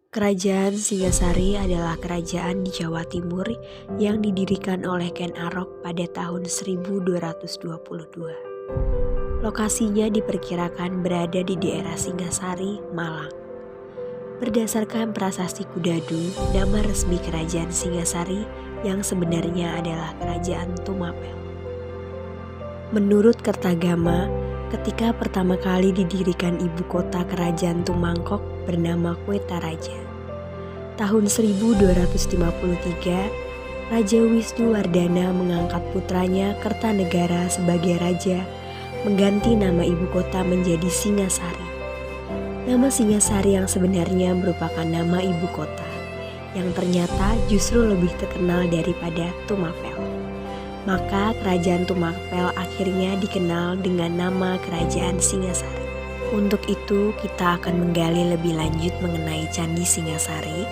Kerajaan Singasari adalah kerajaan di Jawa Timur yang didirikan oleh Ken Arok pada tahun 1222. Lokasinya diperkirakan berada di daerah Singasari, Malang. Berdasarkan prasasti Kudadu, nama resmi kerajaan Singasari yang sebenarnya adalah Kerajaan Tumapel. Menurut Kertagama, ketika pertama kali didirikan ibu kota kerajaan Tumangkok bernama Kuetaraja. Tahun 1253, Raja Wisnuwardana mengangkat putranya Kertanegara sebagai raja, mengganti nama ibu kota menjadi Singasari. Nama Singasari yang sebenarnya merupakan nama ibu kota, yang ternyata justru lebih terkenal daripada Tumapel. Maka kerajaan Tumapel akhirnya dikenal dengan nama Kerajaan Singasari. Untuk itu kita akan menggali lebih lanjut mengenai Candi Singasari,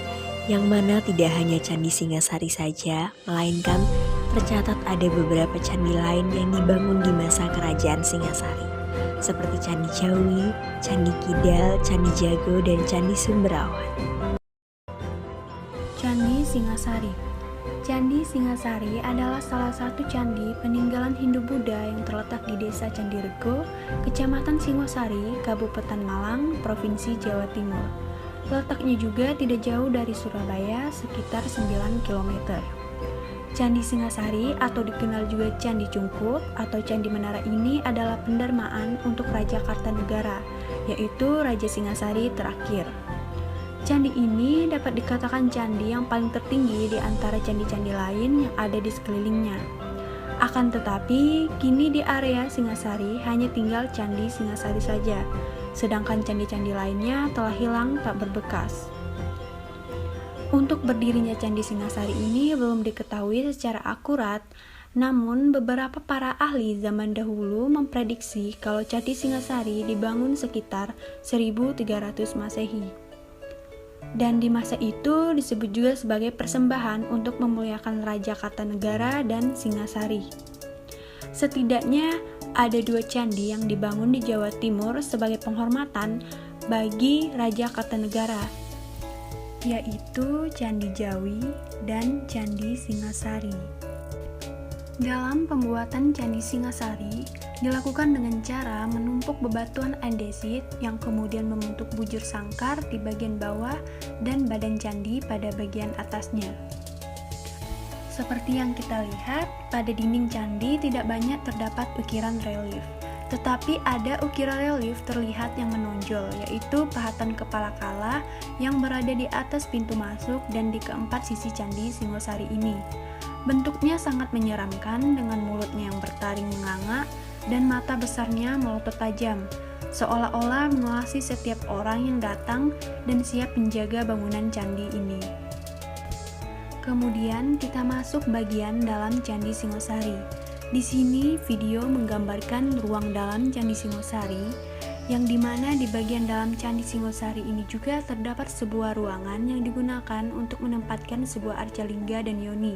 yang mana tidak hanya Candi Singasari saja, melainkan tercatat ada beberapa candi lain yang dibangun di masa Kerajaan Singasari, seperti Candi Jawi, Candi Kidal, Candi Jago, dan Candi Sumberawan. Candi Singasari. Candi Singasari adalah salah satu candi peninggalan Hindu-Buddha yang terletak di Desa Candirego, Kecamatan Singosari, Kabupaten Malang, Provinsi Jawa Timur. Letaknya juga tidak jauh dari Surabaya, sekitar 9 km. Candi Singasari atau dikenal juga Candi Cungkup atau Candi Menara ini adalah pendermaan untuk Raja Kartanegara, yaitu Raja Singasari terakhir. Candi ini dapat dikatakan candi yang paling tertinggi di antara candi-candi lain yang ada di sekelilingnya. Akan tetapi, kini di area Singasari hanya tinggal Candi Singasari saja, sedangkan candi-candi lainnya telah hilang tak berbekas. Untuk berdirinya Candi Singasari ini belum diketahui secara akurat, namun beberapa para ahli zaman dahulu memprediksi kalau Candi Singasari dibangun sekitar 1300 Masehi. Dan di masa itu disebut juga sebagai persembahan untuk memuliakan Raja Kartanegara dan Singasari. Setidaknya ada 2 candi yang dibangun di Jawa Timur sebagai penghormatan bagi Raja Kartanegara, yaitu Candi Jawi dan Candi Singasari. Dalam pembuatan Candi Singasari dilakukan dengan cara menumpuk bebatuan andesit yang kemudian membentuk bujur sangkar di bagian bawah dan badan candi pada bagian atasnya. Seperti yang kita lihat, pada dinding candi tidak banyak terdapat ukiran relief, tetapi ada ukiran relief terlihat yang menonjol, yaitu pahatan kepala kala yang berada di atas pintu masuk dan di keempat sisi Candi Singosari ini. Bentuknya sangat menyeramkan dengan mulutnya yang bertaring menganga dan mata besarnya melotot tajam, seolah-olah mengawasi setiap orang yang datang dan siap menjaga bangunan candi ini. Kemudian kita masuk bagian dalam Candi Singosari. Di sini video menggambarkan ruang dalam Candi Singosari, yang dimana di bagian dalam Candi Singosari ini juga terdapat sebuah ruangan yang digunakan untuk menempatkan sebuah arca lingga dan yoni.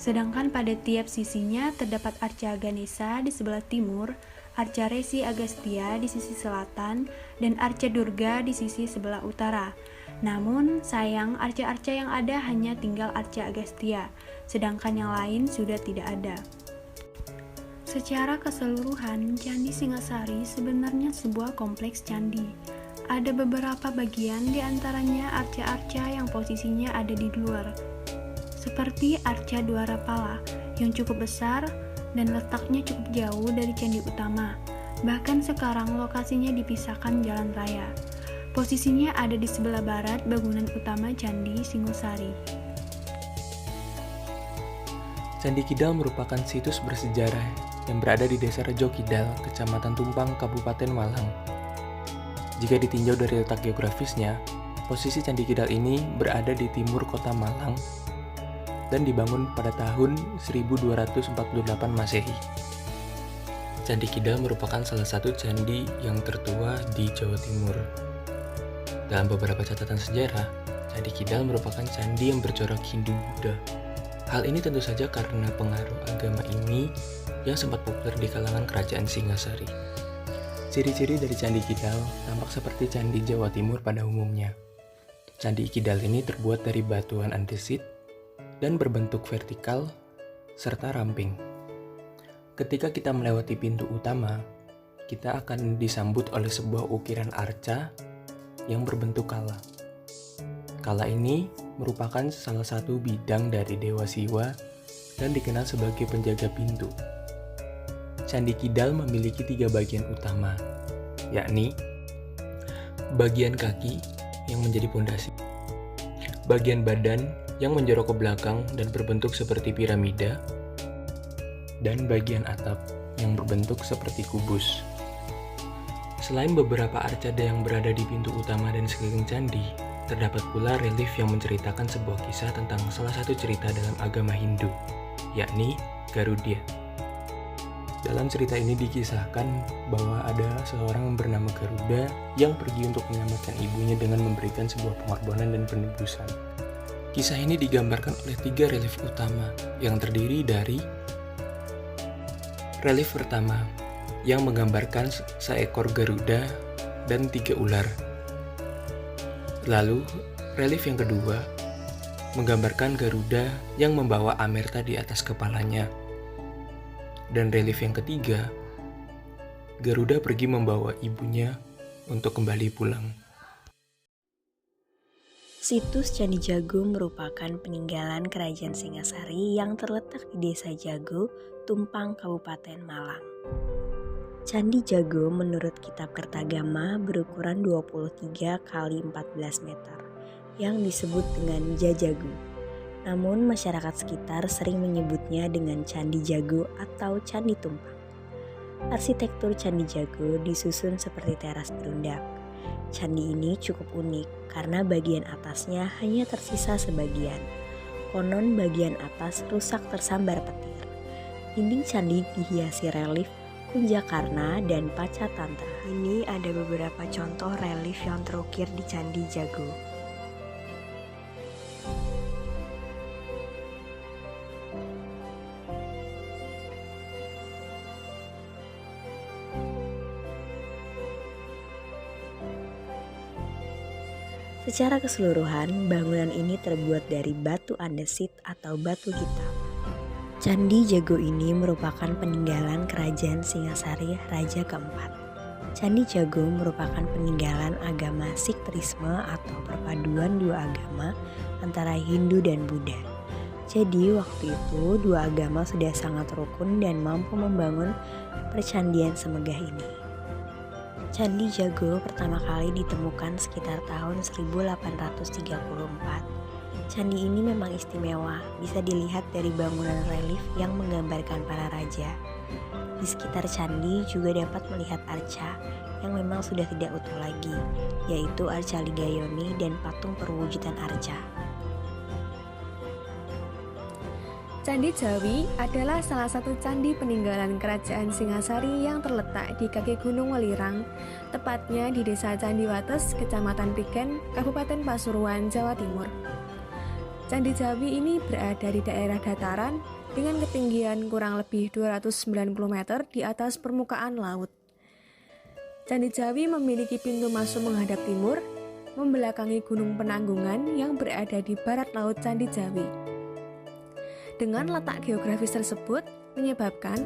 Sedangkan pada tiap sisinya terdapat arca Ganesha di sebelah timur, arca Resi Agastya di sisi selatan, dan arca Durga di sisi sebelah utara. Namun sayang arca-arca yang ada hanya tinggal arca Agastya, sedangkan yang lain sudah tidak ada. Secara keseluruhan, Candi Singasari sebenarnya sebuah kompleks candi. Ada beberapa bagian di antaranya arca-arca yang posisinya ada di luar, seperti arca Dwarapala yang cukup besar dan letaknya cukup jauh dari candi utama. Bahkan sekarang lokasinya dipisahkan jalan raya. Posisinya ada di sebelah barat bangunan utama Candi Singosari. Candi Kidal merupakan situs bersejarah yang berada di Desa Rejo Kidal, Kecamatan Tumpang, Kabupaten Malang. Jika ditinjau dari letak geografisnya, posisi Candi Kidal ini berada di timur kota Malang dan dibangun pada tahun 1248 Masehi. Candi Kidal merupakan salah satu candi yang tertua di Jawa Timur. Dalam beberapa catatan sejarah, Candi Kidal merupakan candi yang bercorak Hindu-Buddha. Hal ini tentu saja karena pengaruh agama ini yang sempat populer di kalangan kerajaan Singasari. Ciri-ciri dari Candi Kidal tampak seperti candi Jawa Timur pada umumnya. Candi Kidal ini terbuat dari batuan andesit dan berbentuk vertikal serta ramping. Ketika kita melewati pintu utama, kita akan disambut oleh sebuah ukiran arca yang berbentuk kala. Kala ini merupakan salah satu bidang dari Dewa Siwa dan dikenal sebagai penjaga pintu. Candi Kidal memiliki 3 bagian utama, yakni bagian kaki yang menjadi pondasi, bagian badan yang menjorok ke belakang dan berbentuk seperti piramida, dan bagian atap yang berbentuk seperti kubus. Selain beberapa arcade yang berada di pintu utama dan sekeliling candi, terdapat pula relief yang menceritakan sebuah kisah tentang salah satu cerita dalam agama Hindu, yakni Garuda. Dalam cerita ini dikisahkan bahwa ada seorang yang bernama Garuda yang pergi untuk menyelamatkan ibunya dengan memberikan sebuah pengorbanan dan penebusan. Kisah ini digambarkan oleh 3 relief utama yang terdiri dari relief pertama yang menggambarkan seekor Garuda dan 3 ular. Lalu relief yang kedua menggambarkan Garuda yang membawa amerta di atas kepalanya. Dan relief yang ketiga, Garuda pergi membawa ibunya untuk kembali pulang. Situs Candi Jago merupakan peninggalan Kerajaan Singasari yang terletak di Desa Jago, Tumpang, Kabupaten Malang. Candi Jago menurut Kitab Kertagama berukuran 23 x 14 meter yang disebut dengan Jajagu. Namun masyarakat sekitar sering menyebutnya dengan Candi Jago atau Candi Tumpang. Arsitektur Candi Jago disusun seperti teras berundak. Candi ini cukup unik karena bagian atasnya hanya tersisa sebagian. Konon bagian atas rusak tersambar petir. Dinding candi dihiasi relief Kunjakarna dan Pacatantra. Ini ada beberapa contoh relief yang terukir di Candi Jago. Secara keseluruhan, bangunan ini terbuat dari batu andesit atau batu hitam. Candi Jago ini merupakan peninggalan Kerajaan Singasari Raja keempat. Candi Jago merupakan peninggalan agama Siktrisme atau perpaduan 2 agama antara Hindu dan Buddha. Jadi waktu itu 2 agama sudah sangat rukun dan mampu membangun percandian semegah ini. Candi Jago pertama kali ditemukan sekitar tahun 1834. Candi ini memang istimewa, bisa dilihat dari bangunan relief yang menggambarkan para raja. Di sekitar candi juga dapat melihat arca yang memang sudah tidak utuh lagi, yaitu arca Ligayoni dan patung perwujudan arca. Candi Jawi adalah salah satu candi peninggalan Kerajaan Singasari yang terletak di kaki Gunung Welirang, tepatnya di Desa Candiwates, Kecamatan Prigen, Kabupaten Pasuruan, Jawa Timur. Candi Jawi ini berada di daerah dataran dengan ketinggian kurang lebih 290 meter di atas permukaan laut. Candi Jawi memiliki pintu masuk menghadap timur, membelakangi Gunung Penanggungan yang berada di barat laut Candi Jawi. Dengan letak geografis tersebut, menyebabkan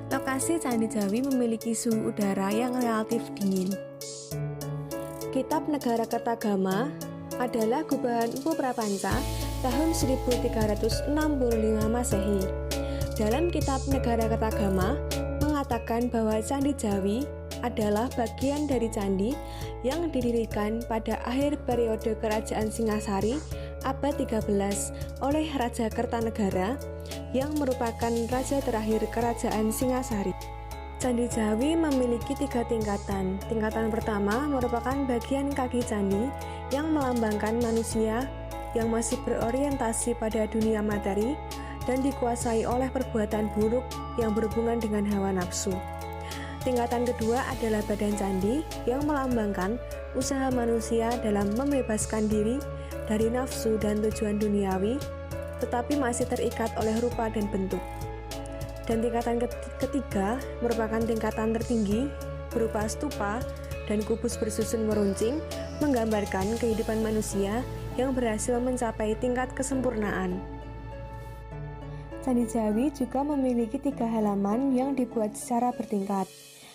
lokasi Candi Jawi memiliki suhu udara yang relatif dingin. Kitab Negara Kertagama adalah gubahan Empu Prapanca tahun 1365 Masehi. Dalam Kitab Negara Kertagama mengatakan bahwa Candi Jawi adalah bagian dari candi yang didirikan pada akhir periode Kerajaan Singasari abad 13 oleh Raja Kertanegara yang merupakan raja terakhir Kerajaan Singasari. Candi Jawi memiliki 3 tingkatan. Tingkatan pertama merupakan bagian kaki candi yang melambangkan manusia yang masih berorientasi pada dunia materi dan dikuasai oleh perbuatan buruk yang berhubungan dengan hawa nafsu. Tingkatan kedua adalah badan candi yang melambangkan usaha manusia dalam membebaskan diri dari nafsu dan tujuan duniawi, tetapi masih terikat oleh rupa dan bentuk. Dan tingkatan ketiga merupakan tingkatan tertinggi berupa stupa dan kubus bersusun meruncing menggambarkan kehidupan manusia yang berhasil mencapai tingkat kesempurnaan. Candi Jawi juga memiliki 3 halaman yang dibuat secara bertingkat.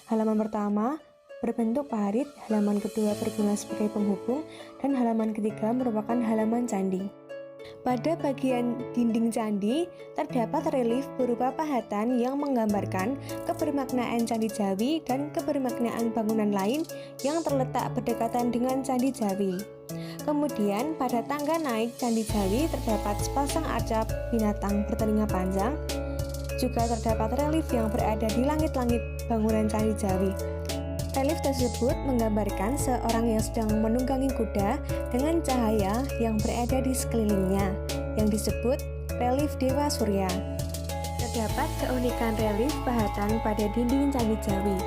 Halaman pertama berbentuk parit, halaman kedua berguna sebagai penghubung, dan halaman ketiga merupakan halaman candi. Pada bagian dinding candi terdapat relief berupa pahatan yang menggambarkan kebermaknaan Candi Jawi dan kebermaknaan bangunan lain yang terletak berdekatan dengan Candi Jawi. Kemudian pada tangga naik Candi Jawi terdapat sepasang arca binatang bertelinga panjang. Juga terdapat relief yang berada di langit-langit bangunan Candi Jawi. Relief tersebut menggambarkan seorang yang sedang menunggangi kuda dengan cahaya yang berada di sekelilingnya, yang disebut relief Dewa Surya. Terdapat keunikan relief pahatan pada dinding Candi Jawi,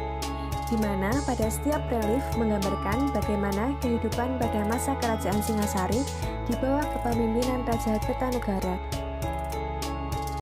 di mana pada setiap relief menggambarkan bagaimana kehidupan pada masa kerajaan Singasari di bawah kepemimpinan Raja Kertanegara.